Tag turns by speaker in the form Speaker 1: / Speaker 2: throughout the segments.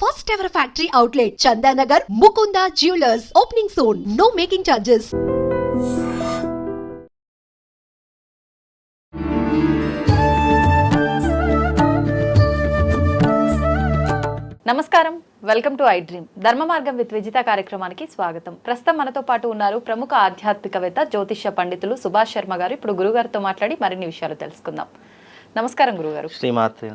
Speaker 1: First ever factory outlet, Chandanagar, Mukunda Jewelers, opening soon. No making charges.
Speaker 2: నమస్కారం, welcome to I dream. ధర్మ మార్గం with Vijitha కార్యక్రమానికి స్వాగతం. ప్రస్తుతం మనతో పాటు ఉన్నారు ప్రముఖ ఆధ్యాత్మికవేత్త, జ్యోతిష్య పండితులు సుభాష్ శర్మ గారు. ఇప్పుడు గురుగారితో మాట్లాడి మరిన్ని విషయాలు తెలుసుకుందాం. నమస్కారం గురుగారు.
Speaker 3: శ్రీమాత్రే.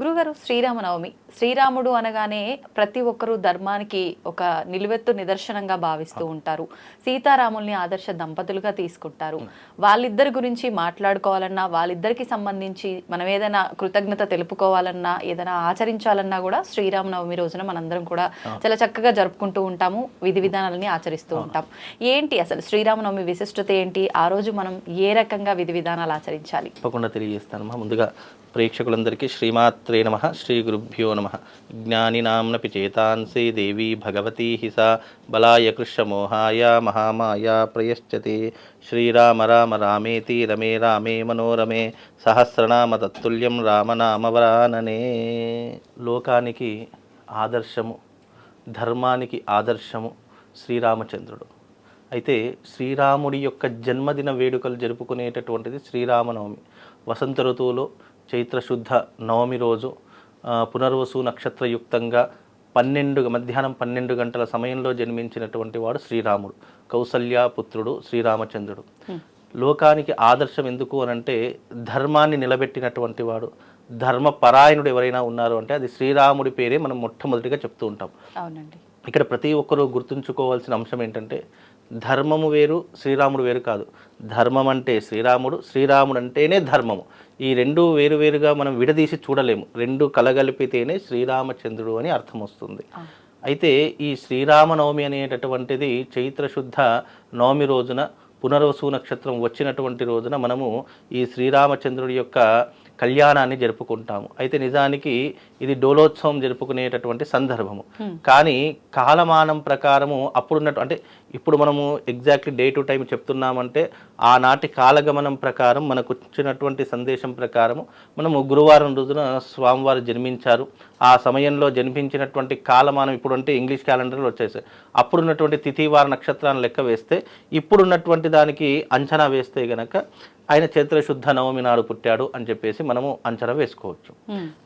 Speaker 2: గురుగారు, శ్రీరామనవమి. శ్రీరాముడు అనగానే ప్రతి ఒక్కరూ ధర్మానికి ఒక నిలువెత్తు నిదర్శనంగా భావిస్తూ ఉంటారు. సీతారాముల్ని ఆదర్శ దంపతులుగా తీసుకుంటారు. వాళ్ళిద్దరి గురించి మాట్లాడుకోవాలన్నా, వాళ్ళిద్దరికి సంబంధించి మనం ఏదైనా కృతజ్ఞత తెలుపుకోవాలన్నా, ఏదైనా ఆచరించాలన్నా కూడా శ్రీరామనవమి రోజున మనందరం కూడా చాలా చక్కగా జరుపుకుంటూ ఉంటాము, విధి విధానాలని ఆచరిస్తూ ఉంటాం. ఏంటి అసలు శ్రీరామనవమి విశిష్టత ఏంటి? ఆ రోజు మనం ఏ రకంగా విధి విధానాలు ఆచరించాలి?
Speaker 3: తప్పకుండా తెలియజేస్తానమ్మా. ముందుగా ప్రేక్షకులందరికీ శ్రీమాత్రే నమః, శ్రీ గురుభ్యో నమః. జ్ఞానినాంనపి చేతాంసి దేవి భగవతీ హిసా బలాయ కృష్ణమోహాయ మహామాయ ప్రయశ్చతే. శ్రీరామ రామ రామేతి రమే రామే మనోరమే సహస్రనామ తత్తుల్యం రామనామవరాననే. లోకానికి ఆదర్శము, ధర్మానికి ఆదర్శము శ్రీరామచంద్రుడు. అయితే శ్రీరాముడి యొక్క జన్మదిన వేడుకలు జరుపుకునేటటువంటిది శ్రీరామనవమి. వసంత ఋతువులో చైత్రశుద్ధ నవమి రోజు పునర్వసు నక్షత్రయుక్తంగా మధ్యాహ్నం 12 గంటల సమయంలో జన్మించినటువంటి వాడు శ్రీరాముడు. కౌసల్య పుత్రుడు శ్రీరామచంద్రుడు. లోకానికి ఆదర్శం ఎందుకు అనంటే ధర్మాన్ని నిలబెట్టినటువంటి వాడు, ధర్మపరాయణుడు ఎవరైనా ఉన్నారు అంటే అది శ్రీరాముడి పేరే మనం మొట్టమొదటిగా చెప్తూ ఉంటాం.
Speaker 2: అవునండి.
Speaker 3: ఇక్కడ ప్రతి ఒక్కరూ గుర్తుంచుకోవాల్సిన అంశం ఏంటంటే ధర్మము వేరు, శ్రీరాముడు వేరు కాదు. ధర్మం అంటే శ్రీరాముడు, శ్రీరాముడు అంటేనే ధర్మము. ఈ రెండు వేరువేరుగా మనం విడదీసి చూడలేము. రెండు కలగలిపితేనే శ్రీరామచంద్రుడు అని అర్థం వస్తుంది. అయితే ఈ శ్రీరామనవమి అనేటటువంటిది చైత్రశుద్ధ నవమి రోజున పునర్వసు నక్షత్రం వచ్చినటువంటి రోజున మనము ఈ శ్రీరామచంద్రుడి యొక్క కళ్యాణాన్ని జరుపుకుంటాము. అయితే నిజానికి ఇది డోలోత్సవం జరుపుకునేటటువంటి సందర్భము. కానీ కాలమానం ప్రకారము అప్పుడున్నట్టు అంటే ఇప్పుడు మనము ఎగ్జాక్ట్లీ డే టు టైం చెప్తున్నామంటే ఆనాటి కాలగమనం ప్రకారం మనకు వచ్చినటువంటి సందేశం ప్రకారము మనము గురువారం రోజున స్వామివారు జన్మించారు. ఆ సమయంలో జన్మించినటువంటి కాలమానం ఇప్పుడు అంటే ఇంగ్లీష్ క్యాలెండర్లో వచ్చేసాయి. అప్పుడున్నటువంటి తిథివార నక్షత్రాన్ని లెక్క వేస్తే ఇప్పుడున్నటువంటి దానికి అంచనా వేస్తే గనక ఆయన చైత్రశుద్ధ నవమి నాడు పుట్టాడు అని చెప్పేసి మనము అంచనా వేసుకోవచ్చు.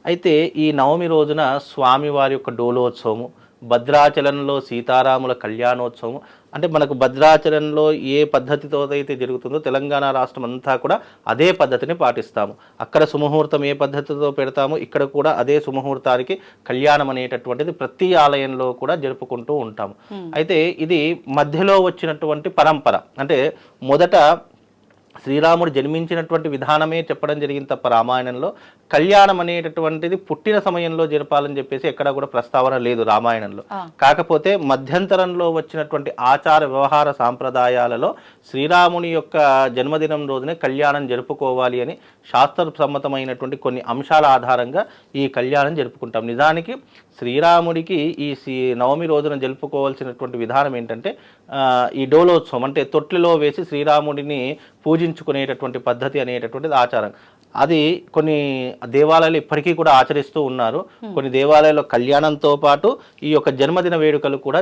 Speaker 3: అయితే ఈ నవమి రోజున స్వామివారి యొక్క డోలోత్సవము, భద్రాచలంలో సీతారాముల కళ్యాణోత్సవం. అంటే మనకు భద్రాచలంలో ఏ పద్ధతితో అయితే జరుగుతుందో తెలంగాణ రాష్ట్రం అంతా కూడా అదే పద్ధతిని పాటిస్తాము. అక్కడ సుముహూర్తం ఏ పద్ధతితో పెడతామో ఇక్కడ కూడా అదే సుముహూర్తానికి కళ్యాణం అనేటటువంటిది ప్రతి ఆలయంలో కూడా జరుపుకుంటూ ఉంటాము. అయితే ఇది మధ్యలో వచ్చినటువంటి పరంపర. అంటే మొదట శ్రీరాముడు జన్మించినటువంటి విధానమే చెప్పడం జరిగింది తప్ప రామాయణంలో కళ్యాణం అనేటటువంటిది పుట్టిన సమయంలో జరపాలని చెప్పేసి ఎక్కడ కూడా ప్రస్తావన లేదు రామాయణంలో. కాకపోతే మధ్యంతరంలో వచ్చినటువంటి ఆచార వ్యవహార సాంప్రదాయాలలో శ్రీరాముని యొక్క జన్మదినం రోజునే కళ్యాణం జరుపుకోవాలి అని శాస్త్ర సమ్మతమైనటువంటి కొన్ని అంశాల ఆధారంగా ఈ కళ్యాణం జరుపుకుంటాం. నిజానికి శ్రీరాముడికి ఈ నవమి రోజున జరుపుకోవాల్సినటువంటి విధానం ఏంటంటే ఈ డోలోత్సవం అంటే తొట్లిలో వేసి శ్రీరాముడిని పూజించుకునేటటువంటి పద్ధతి అనేటటువంటిది ఆచారం. అది కొన్ని దేవాలయాలు ఇప్పటికీ కూడా ఆచరిస్తూ ఉన్నారు. కొన్ని దేవాలయాల్లో కళ్యాణంతో పాటు ఈ యొక్క జన్మదిన వేడుకలు కూడా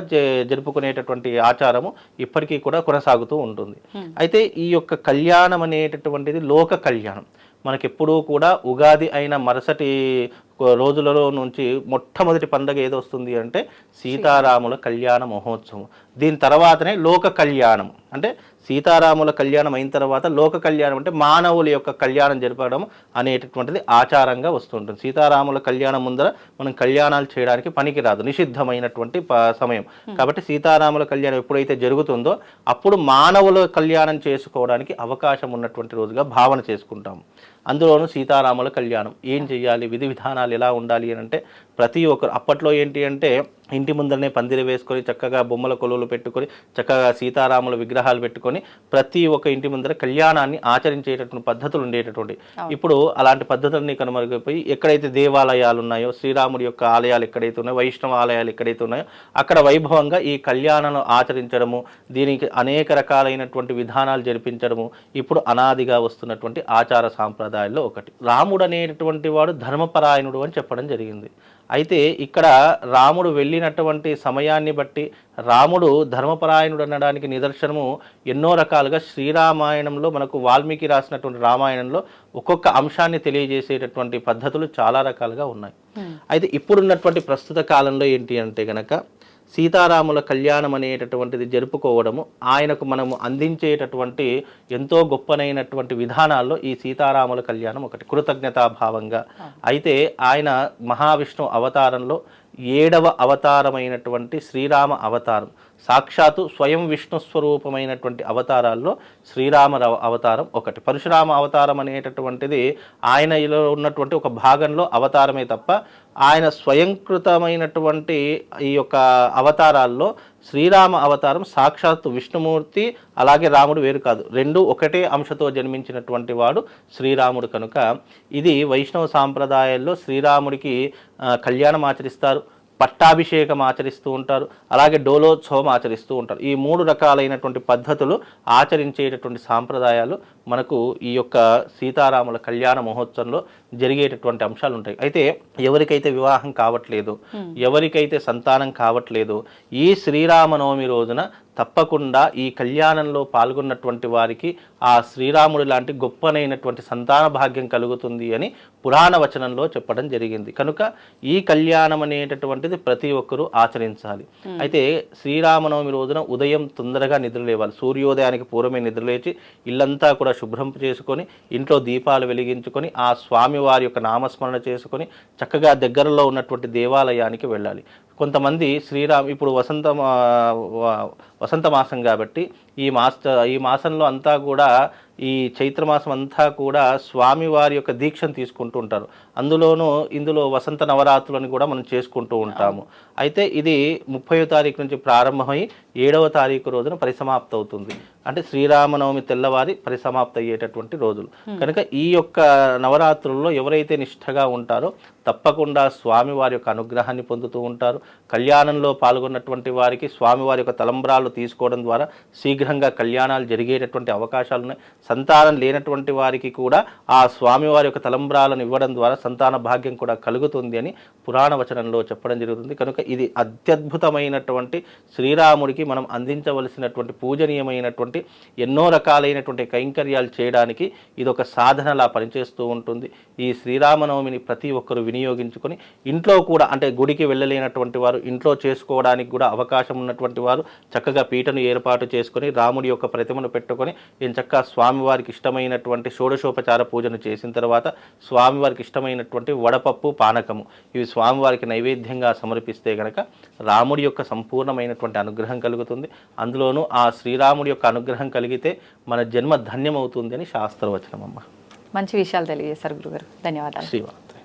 Speaker 3: జరుపుకునేటటువంటి ఆచారము ఇప్పటికీ కూడా కొనసాగుతూ ఉంటుంది. అయితే ఈ యొక్క కళ్యాణం అనేటటువంటిది లోక కళ్యాణం. మనకెప్పుడూ కూడా ఉగాది అయిన మరుసటి రోజులలో నుంచి మొట్టమొదటి పండుగ ఏదో వస్తుంది అంటే సీతారాముల కళ్యాణ మహోత్సవం. దీని తర్వాతనే లోక కళ్యాణం. అంటే సీతారాముల కళ్యాణం అయిన తర్వాత లోక కళ్యాణం అంటే మానవుల యొక్క కళ్యాణం జరపడం అనేటటువంటిది ఆచారంగా వస్తుంటుంది. సీతారాముల కళ్యాణం ముందర మనం కళ్యాణాలు చేయడానికి పనికిరాదు, నిషిద్ధమైనటువంటి సమయం. కాబట్టి సీతారాముల కళ్యాణం ఎప్పుడైతే జరుగుతుందో అప్పుడు మానవుల కళ్యాణం చేసుకోవడానికి అవకాశం ఉన్నటువంటి రోజుగా భావన చేసుకుంటాము. అందులోనూ సీతారాముల కళ్యాణం ఏం చేయాలి, విధి విధానాలు ఎలా ఉండాలి అని అంటే ప్రతి ఒక్కరు అప్పట్లో ఏంటి అంటే ఇంటి ముందరనే పందిరి వేసుకొని చక్కగా బొమ్మల కొలువులు పెట్టుకొని చక్కగా సీతారాముల విగ్రహాలు పెట్టుకొని ప్రతి ఒక్క ఇంటి ముందర కళ్యాణాన్ని ఆచరించేటటువంటి పద్ధతులు ఉండేటటువంటి. ఇప్పుడు అలాంటి పద్ధతులన్నీ కనుమరుగైపోయి ఎక్కడైతే దేవాలయాలు ఉన్నాయో, శ్రీరాముడి యొక్క ఆలయాలు ఎక్కడైతే ఉన్నాయో, వైష్ణవ ఆలయాలు ఎక్కడైతే ఉన్నాయో అక్కడ వైభవంగా ఈ కళ్యాణాలను ఆచరించడము, దీనికి అనేక రకాలైనటువంటి విధానాలు జరిపించడము ఇప్పుడు అనాదిగా వస్తున్నటువంటి ఆచార సాంప్రదాయాల్లో ఒకటి. రాముడు అనేటటువంటి వాడు ధర్మపరాయణుడు అని చెప్పడం జరిగింది. అయితే ఇక్కడ రాముడు వెళ్ళినటువంటి సమయాన్ని బట్టి రాముడు ధర్మపరాయణుడు అనడానికి నిదర్శనము ఎన్నో రకాలుగా శ్రీరామాయణంలో మనకు వాల్మీకి రాసినటువంటి రామాయణంలో ఒక్కొక్క అంశాన్ని తెలియజేసేటటువంటి పద్ధతులు చాలా రకాలుగా ఉన్నాయి. అయితే ఇప్పుడున్నటువంటి ప్రస్తుత కాలంలో ఏంటి అంటే గనక సీతారాముల కళ్యాణం అనేటటువంటిది జరుపుకోవడము, ఆయనకు మనము అందించేటటువంటి ఎంతో గొప్పనైనటువంటి విధానాల్లో ఈ సీతారాముల కళ్యాణం ఒకటి కృతజ్ఞతాభావంగా. అయితే ఆయన మహావిష్ణు అవతారంలో 7వ అవతారమైనటువంటి శ్రీరామ అవతారం, సాక్షాత్తు స్వయం విష్ణు స్వరూపమైనటువంటి అవతారాల్లో శ్రీరామ అవతారం ఒకటి. పరశురామ అవతారం అనేటటువంటిది ఆయనలో ఉన్నటువంటి ఒక భాగంలో అవతారమే తప్ప ఆయన స్వయంకృతమైనటువంటి ఈ యొక్క అవతారాల్లో శ్రీరామ అవతారం సాక్షాత్తు విష్ణుమూర్తి అలాగే రాముడు వేరు కాదు, రెండు ఒకటే అంశతో జన్మించినటువంటి వాడు శ్రీరాముడు. కనుక ఇది వైష్ణవ సాంప్రదాయాల్లో శ్రీరాముడికి కళ్యాణం ఆచరిస్తారు, పట్టాభిషేకం ఆచరిస్తూ ఉంటారు, అలాగే డోలోత్సవం ఆచరిస్తూ ఉంటారు. ఈ 3 రకాలైనటువంటి పద్ధతులు ఆచరించేటటువంటి సాంప్రదాయాలు మనకు ఈ యొక్క సీతారాముల కళ్యాణ మహోత్సవంలో జరిగేటటువంటి అంశాలు ఉంటాయి. అయితే ఎవరికైతే వివాహం కావట్లేదు, ఎవరికైతే సంతానం కావట్లేదు, ఈ శ్రీరామనవమి రోజున తప్పకుండా ఈ కళ్యాణంలో పాల్గొన్నటువంటి వారికి ఆ శ్రీరాముడి లాంటి గొప్పనైనటువంటి సంతాన భాగ్యం కలుగుతుంది అని పురాణ వచనంలో చెప్పడం జరిగింది. కనుక ఈ కళ్యాణం అనేటటువంటిది ప్రతి ఒక్కరూ ఆచరించాలి. అయితే శ్రీరామనవమి రోజున ఉదయం తొందరగా నిద్రలేవాలి, సూర్యోదయానికి పూర్వమే నిద్రలేచి ఇల్లంతా కూడా శుభ్రం చేసుకొని ఇంట్లో దీపాలు వెలిగించుకొని ఆ స్వామివారి యొక్క నామస్మరణ చేసుకొని చక్కగా దగ్గరలో ఉన్నటువంటి దేవాలయానికి వెళ్ళాలి. కొంతమంది ఇప్పుడు వసంత మాసం కాబట్టి ఈ మాసంలో అంతా కూడా ఈ చైత్రమాసం అంతా కూడా స్వామివారి యొక్క దీక్షను తీసుకుంటూ ఉంటారు. ఇందులో వసంత నవరాత్రులను కూడా మనం చేసుకుంటూ ఉంటాము. అయితే ఇది 30వ తారీఖు నుంచి ప్రారంభమై 7వ తారీఖు రోజున పరిసమాప్తి అవుతుంది. అంటే శ్రీరామనవమి తెల్లవారి పరిసమాప్తి అయ్యేటటువంటి రోజులు. కనుక ఈ యొక్క నవరాత్రుల్లో ఎవరైతే నిష్ఠగా ఉంటారో తప్పకుండా స్వామివారి యొక్క అనుగ్రహాన్ని పొందుతూ ఉంటారు. కళ్యాణంలో పాల్గొన్నటువంటి వారికి స్వామివారి యొక్క తలంబ్రాలు తీసుకోవడం ద్వారా శీఘ్రంగా కళ్యాణాలు జరిగేటటువంటి అవకాశాలు ఉన్నాయి. సంతానం లేనటువంటి వారికి కూడా ఆ స్వామివారి యొక్క తలంబ్రాలను ఇవ్వడం ద్వారా సంతాన భాగ్యం కూడా కలుగుతుంది అని పురాణ వచనంలో చెప్పడం జరుగుతుంది. కనుక ఇది అత్యద్భుతమైనటువంటి శ్రీరాముడికి మనం అందించవలసినటువంటి పూజనీయమైనటువంటి ఎన్నో రకాలైనటువంటి కైంకర్యాలు చేయడానికి ఇది ఒక సాధనలా పనిచేస్తూ ఉంటుంది. ఈ శ్రీరామనవమిని ప్రతి ఒక్కరూ వినియోగించుకొని ఇంట్లో కూడా, అంటే గుడికి వెళ్ళలేనటువంటి వారు ఇంట్లో చేసుకోవడానికి కూడా అవకాశం ఉన్నటువంటి వారు చక్కగా పీటను ఏర్పాటు చేసుకొని రాముడి యొక్క ప్రతిమను పెట్టుకొని చక్కగా స్వామివారికి ఇష్టమైనటువంటి షోడశోపచార పూజను చేసిన తర్వాత స్వామివారికి ఇష్టమైనటువంటి వడపప్పు పానకము ఇవి స్వామివారికి నైవేద్యంగా సమర్పిస్తే గనక రాముడి యొక్క సంపూర్ణమైనటువంటి అనుగ్రహం కలుగుతుంది. అందులోనూ ఆ శ్రీరాముడి యొక్క అనుగ్రహం కలిగితే మన జన్మ ధన్యమవుతుంది అని శాస్త్రవచనం. అమ్మ
Speaker 2: మంచి విషయాలు తెలియజేశారు గురుగారు, ధన్యవాదాలు.
Speaker 3: శ్రీవాత్రే.